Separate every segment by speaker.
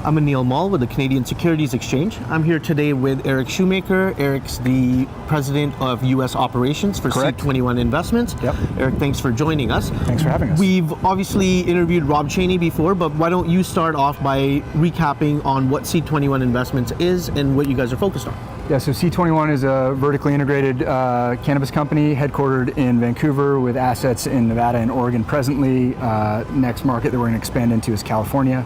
Speaker 1: I'm Anil Mall with the Canadian Securities Exchange. I'm here today with Eric Shoemaker. Eric's the president of U.S. operations for
Speaker 2: Correct.
Speaker 1: C21 Investments.
Speaker 2: Yep.
Speaker 1: Eric, thanks for joining us.
Speaker 2: Thanks for having us.
Speaker 1: We've obviously interviewed Rob Cheney before, but why don't you start off by recapping on what C21 Investments is and what you guys are focused on?
Speaker 2: Yeah, so C21 is a vertically integrated cannabis company headquartered in Vancouver with assets in Nevada and Oregon presently. Next market that we're going to expand into is California.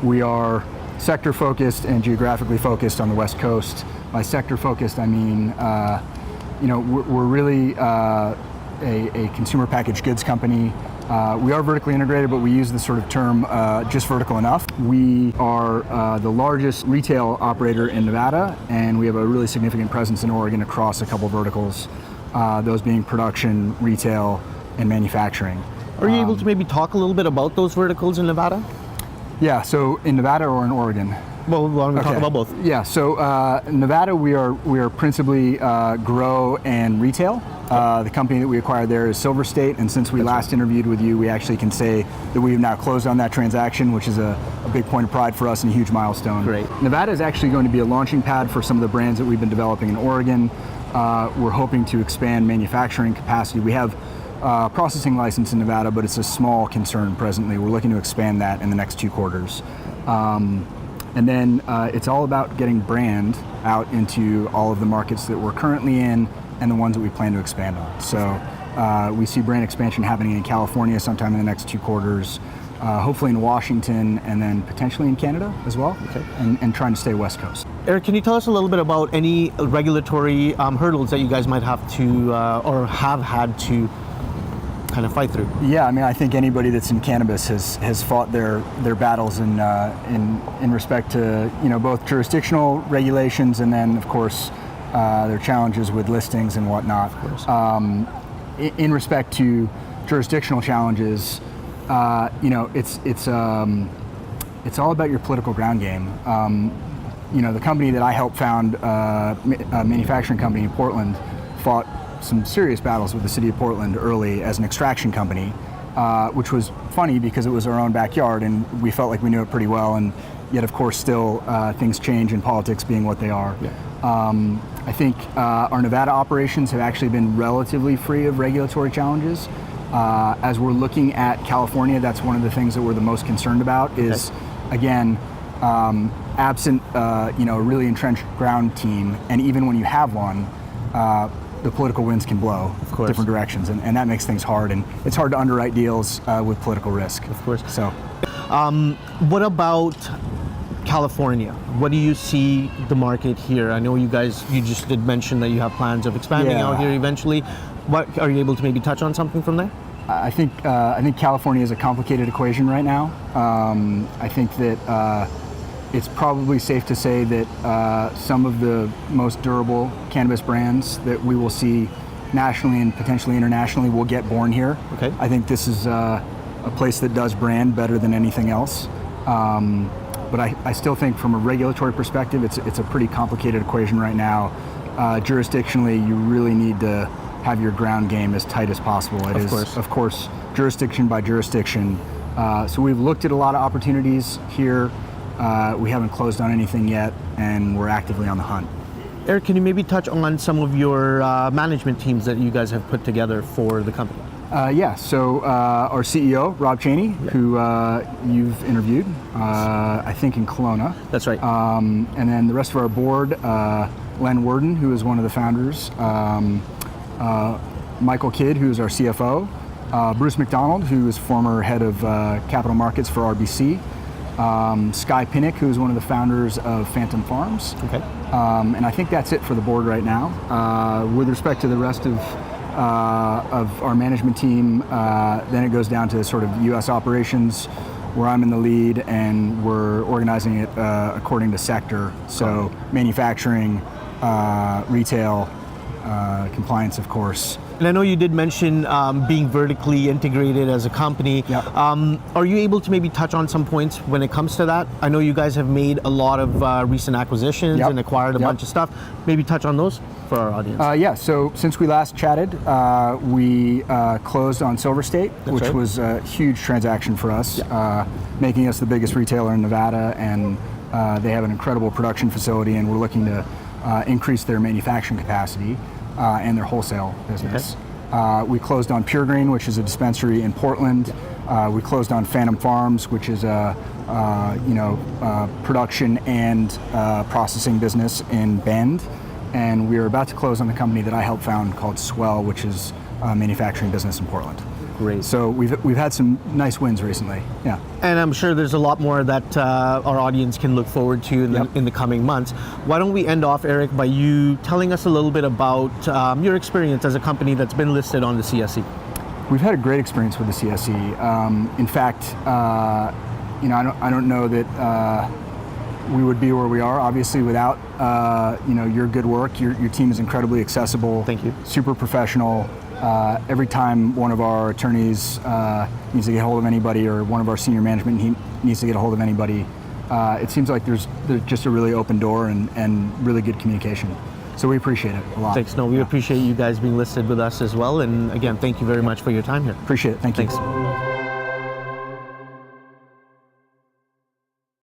Speaker 2: We are sector focused and geographically focused on the West Coast. By sector focused, I mean, we're really a consumer packaged goods company. We are vertically integrated, but we use the sort of term just vertical enough. We are the largest retail operator in Nevada, and we have a really significant presence in Oregon across a couple verticals, those being production, retail, and manufacturing.
Speaker 1: Are you able to maybe talk a little bit about those verticals in Nevada?
Speaker 2: Yeah, so in Nevada or in Oregon?
Speaker 1: Well, why don't we talk about both?
Speaker 2: Yeah, so Nevada, we are principally grow and retail. The company that we acquired there is Silver State, and since we last interviewed with you, we actually can say that we've now closed on that transaction, which is a big point of pride for us and a huge milestone.
Speaker 1: Great.
Speaker 2: Nevada is actually going to be a launching pad for some of the brands that we've been developing in Oregon. We're hoping to expand manufacturing capacity. We have processing license in Nevada, but it's a small concern presently. We're looking to expand that in the next 2 quarters. And then it's all about getting brand out into all of the markets that we're currently in and the ones that we plan to expand on. So we see brand expansion happening in California sometime in the next 2 quarters, hopefully in Washington, and then potentially in Canada as well, and trying to stay West Coast.
Speaker 1: Eric, can you tell us a little bit about any regulatory hurdles that you guys might have to or have had to kind of fight through?
Speaker 2: Yeah, I mean, I think anybody that's in cannabis has fought their battles in respect to both jurisdictional regulations and then of course their challenges with listings and whatnot. In respect to jurisdictional challenges, it's all about your political ground game. The company that I helped found, a manufacturing company in Portland, fought some serious battles with the city of Portland early as an extraction company, which was funny because it was our own backyard and we felt like we knew it pretty well, and yet of course still things change in politics being what they are. Yeah. I think our Nevada operations have actually been relatively free of regulatory challenges. As we're looking at California, that's one of the things that we're the most concerned about is, again, absent a really entrenched ground team, and even when you have one, the political winds can blow different directions, and that makes things hard, and it's hard to underwrite deals with political risk.
Speaker 1: Of course.
Speaker 2: So,
Speaker 1: what about California? What do you see the market here? I know you just did mention that you have plans of expanding out here eventually. What are you able to maybe touch on something from there?
Speaker 2: I think California is a complicated equation right now. I think that it's probably safe to say that some of the most durable cannabis brands that we will see nationally and potentially internationally will get born here.
Speaker 1: Okay.
Speaker 2: I think this is a place that does brand better than anything else. But I still think from a regulatory perspective, it's a pretty complicated equation right now. Jurisdictionally, you really need to have your ground game as tight as possible. It is, of course, jurisdiction by jurisdiction. So we've looked at a lot of opportunities here. We haven't closed on anything yet, and we're actively on the hunt.
Speaker 1: Eric, can you maybe touch on some of your management teams that you guys have put together for the company?
Speaker 2: So our CEO, Rob Cheney, who you've interviewed, I think in Kelowna.
Speaker 1: That's right.
Speaker 2: And then the rest of our board, Len Worden, who is one of the founders, Michael Kidd, who is our CFO, Bruce McDonald, who is former head of capital markets for RBC, Sky Pinnick, who is one of the founders of Phantom Farms.
Speaker 1: Okay.
Speaker 2: And I think that's it for the board right now. With respect to the rest of our management team, then it goes down to sort of U.S. operations, where I'm in the lead, and we're organizing it according to sector. So manufacturing, retail, compliance, of course.
Speaker 1: And I know you did mention being vertically integrated as a company.
Speaker 2: Yep.
Speaker 1: Are you able to maybe touch on some points when it comes to that? I know you guys have made a lot of recent acquisitions
Speaker 2: Yep.
Speaker 1: and acquired a
Speaker 2: Yep.
Speaker 1: bunch of stuff. Maybe touch on those for our audience.
Speaker 2: Yeah, so since we last chatted, we closed on Silver State, which
Speaker 1: right.
Speaker 2: was a huge transaction for us, making us the biggest retailer in Nevada, and they have an incredible production facility, and we're looking to increase their manufacturing capacity and their wholesale business. We closed on Pure Green, which is a dispensary in Portland. We closed on Phantom Farms, which is a production and processing business in Bend. And we are about to close on the company that I helped found called Swell, which is a manufacturing business in Portland.
Speaker 1: Great.
Speaker 2: So we've had some nice wins recently. Yeah.
Speaker 1: And I'm sure there's a lot more that our audience can look forward to in the coming months. Why don't we end off, Eric, by you telling us a little bit about your experience as a company that's been listed on the CSE?
Speaker 2: We've had a great experience with the CSE. In fact, I don't know that we would be where we are, obviously, without your good work. Your team is incredibly accessible.
Speaker 1: Thank you.
Speaker 2: Super professional. Every time one of our attorneys needs to get a hold of anybody, or one of our senior management needs to get a hold of anybody, it seems like there's just a really open door and really good communication. So we appreciate it a lot.
Speaker 1: Thanks. No, we appreciate you guys being listed with us as well. And again, thank you very much for your time here.
Speaker 2: Appreciate it. Thank you.
Speaker 1: Thanks.